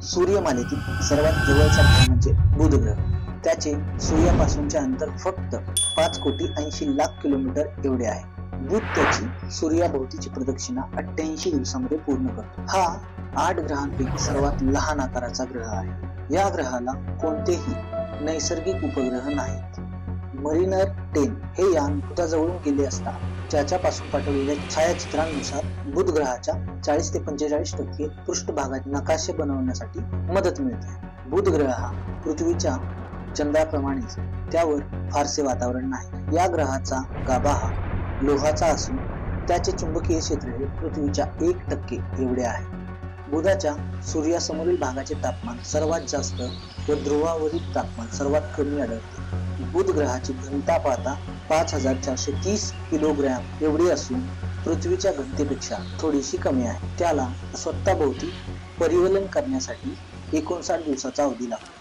सूर्यमालेतील सर्वात जवळचा ग्रह म्हणजे बुध ग्रह. त्याचे सूर्यापासूनचे अंतर फक्त 5,80,00,000 किलोमीटर एवढे आहे. बुध त्याची सूर्याभोवतीची प्रदक्षिणा 88 दिवसांमध्ये पूर्ण करतो. हा 8 ग्रहांपैकी सर्वात लहान आकाराचा ग्रह आहे. या ग्रहाला कोणतेही नैसर्गिक उपग्रह नाहीत. मरीनर 10 हे यान बुधाजवळून गेले असता त्याच्यापासून पाठवलेल्या छायाचित्रांनुसार बुध ग्रहाच्या 40 ते 45% पृष्ठभागाचे नकाशे बनवण्यासाठी मदत मिळते. बुध ग्रह हा पृथ्वीच्या चंद्राप्रमाणेच त्यावर फारसे वातावरण नाही. या ग्रहाचा गाभा हा लोहाचा असून त्याचे चुंबकीय क्षेत्र हे पृथ्वीच्या 1% एवढे आहे. बुधाच्या सूर्यासमोरील भागाचे तापमान सर्वात जास्त व ध्रुवावरील तापमान सर्वात कमी आढळते. बुध ग्रहाची घनता पाहता 5,430 किलोग्रॅम एवढी असून पृथ्वीच्या घनतेपेक्षा थोडीशी कमी आहे. त्याला स्वतःभोवती परिवलन करण्यासाठी 59 दिवसाचा अवधी लागतो.